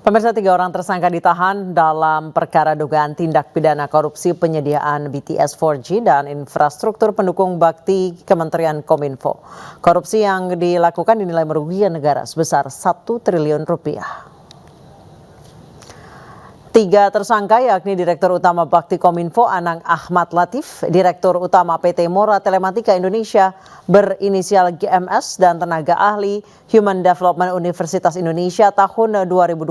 Pemirsa, 3 orang tersangka ditahan dalam perkara dugaan tindak pidana korupsi penyediaan BTS 4G dan infrastruktur pendukung bakti Kementerian Kominfo. Korupsi yang dilakukan dinilai merugikan negara sebesar 1 triliun rupiah. 3 tersangka yakni Direktur Utama Bakti Kominfo Anang Ahmad Latif, Direktur Utama PT Mora Telematika Indonesia berinisial GMS dan tenaga ahli Human Development Universitas Indonesia tahun 2020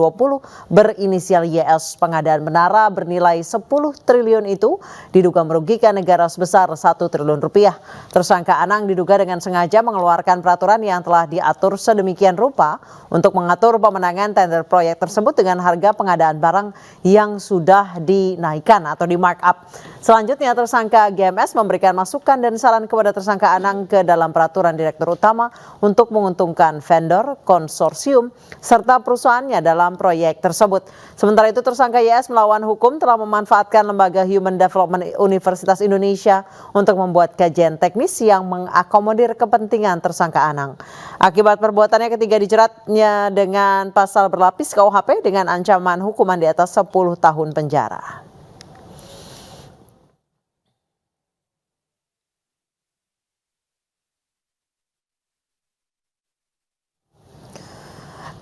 berinisial YS. Pengadaan menara bernilai 10 triliun itu diduga merugikan negara sebesar 1 triliun rupiah. Tersangka Anang diduga dengan sengaja mengeluarkan peraturan yang telah diatur sedemikian rupa untuk mengatur pemenangan tender proyek tersebut dengan harga pengadaan barang yang sudah dinaikkan atau di markup. Selanjutnya tersangka GMS memberikan masukan dan saran kepada tersangka Anang ke dalam peraturan Direktur Utama untuk menguntungkan vendor, konsorsium, serta perusahaannya dalam proyek tersebut. Sementara itu tersangka YS melawan hukum telah memanfaatkan lembaga Human Development Universitas Indonesia untuk membuat kajian teknis yang mengakomodir kepentingan tersangka Anang. Akibat perbuatannya ketiga dijeratnya dengan pasal berlapis KUHP dengan ancaman hukuman di atas 10 tahun penjara.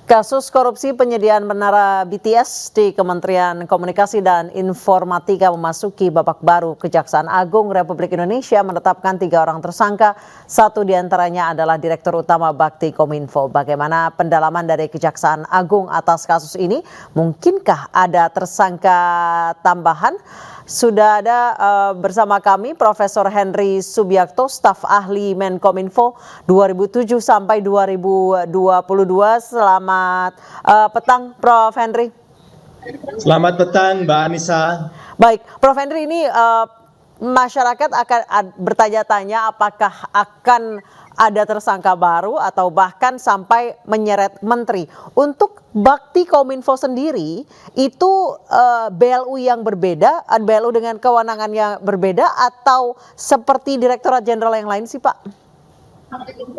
Kasus korupsi penyediaan menara BTS di Kementerian Komunikasi dan Informatika memasuki babak baru. Kejaksaan Agung Republik Indonesia menetapkan 3 orang tersangka, 1 diantaranya adalah Direktur Utama Bakti Kominfo. Bagaimana pendalaman dari Kejaksaan Agung atas kasus ini? Mungkinkah ada tersangka tambahan? Sudah ada bersama kami Profesor Henry Subiakto, staf ahli Menkominfo 2007 sampai 2022. Selamat petang, Prof. Henry. Selamat petang, Mbak Anissa. Baik, Prof. Henry, ini masyarakat akan bertanya-tanya apakah akan ada tersangka baru atau bahkan sampai menyeret menteri. Untuk Bakti Kominfo sendiri itu BLU yang berbeda, BLU dengan kewenangan yang berbeda atau seperti Direktorat Jenderal yang lain sih, Pak?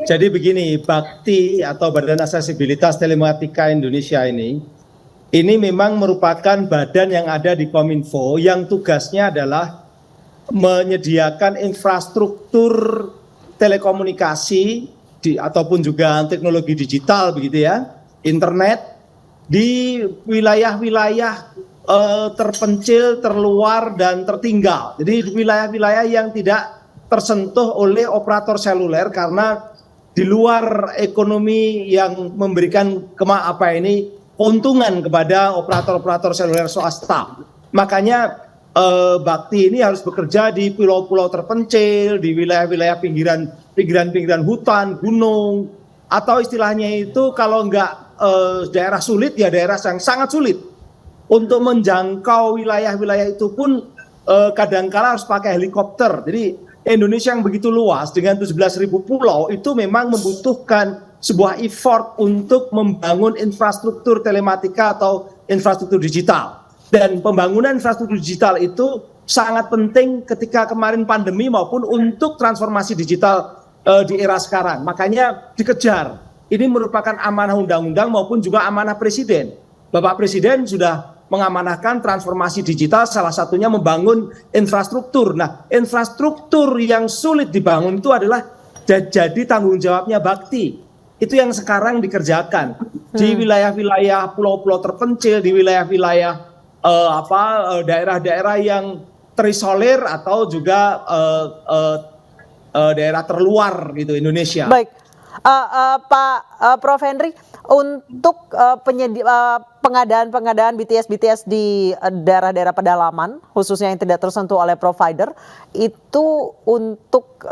Jadi begini, Bakti atau Badan Aksesibilitas Telematika Indonesia ini memang merupakan badan yang ada di Kominfo yang tugasnya adalah menyediakan infrastruktur telekomunikasi ataupun juga teknologi digital begitu ya, internet di wilayah-wilayah terpencil, terluar dan tertinggal. Jadi di wilayah-wilayah yang tidak tersentuh oleh operator seluler karena di luar ekonomi yang memberikan keuntungan kepada operator-operator seluler swasta. Makanya Bakti ini harus bekerja di pulau-pulau terpencil, di wilayah-wilayah pinggiran hutan, gunung, atau istilahnya itu kalau enggak daerah sulit ya daerah yang sangat sulit. Untuk menjangkau wilayah-wilayah itu pun kadangkala harus pakai helikopter. Jadi Indonesia yang begitu luas dengan 17.000 pulau itu memang membutuhkan sebuah effort untuk membangun infrastruktur telematika atau infrastruktur digital. Dan pembangunan infrastruktur digital itu sangat penting ketika kemarin pandemi maupun untuk transformasi digital di era sekarang. Makanya dikejar. Ini merupakan amanah undang-undang maupun juga amanah Presiden. Bapak Presiden sudah mengamanahkan transformasi digital, salah satunya membangun infrastruktur. Nah, infrastruktur yang sulit dibangun itu adalah jadi tanggung jawabnya Bakti. Itu yang sekarang dikerjakan di wilayah-wilayah pulau-pulau terpencil, di wilayah-wilayah daerah-daerah yang terisolir atau juga daerah terluar gitu Indonesia. Baik, Pak Prof. Henry, untuk pengadaan BTS di daerah-daerah pedalaman, khususnya yang tidak tersentuh oleh provider, itu untuk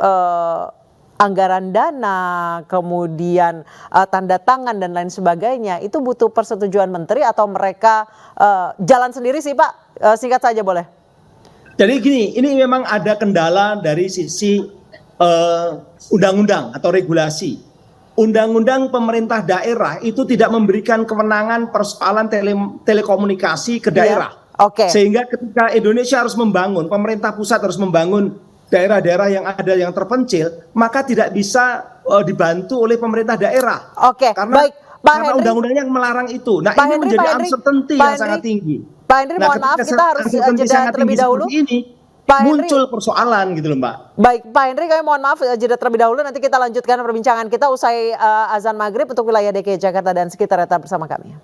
anggaran dana, kemudian tanda tangan dan lain sebagainya, itu butuh persetujuan menteri atau mereka jalan sendiri sih, Pak? Singkat saja boleh. Jadi gini, ini memang ada kendala dari sisi undang-undang atau regulasi. Undang-undang pemerintah daerah itu tidak memberikan kewenangan persoalan telekomunikasi ke daerah. Oke. Sehingga ketika Indonesia harus membangun, pemerintah pusat harus membangun daerah-daerah yang ada yang terpencil, maka tidak bisa dibantu oleh pemerintah daerah. Oke, karena baik. Pak karena Henry, undang-undangnya yang melarang itu. Nah, Pak ini Henry, menjadi Pak Henry, uncertainty Pak yang Henry, sangat tinggi. Pak Henry, Nah, mohon maaf, ketika kita harus uncertainty jeda sangat terlebih tinggi dahulu. seperti ini, Pak Henry, muncul persoalan gitu loh, Mbak. baik, Pak Henry, kami mohon maaf jeda terlebih dahulu. Nanti kita lanjutkan perbincangan kita usai azan maghrib untuk wilayah DKI Jakarta dan sekitar. Tetap bersama kami.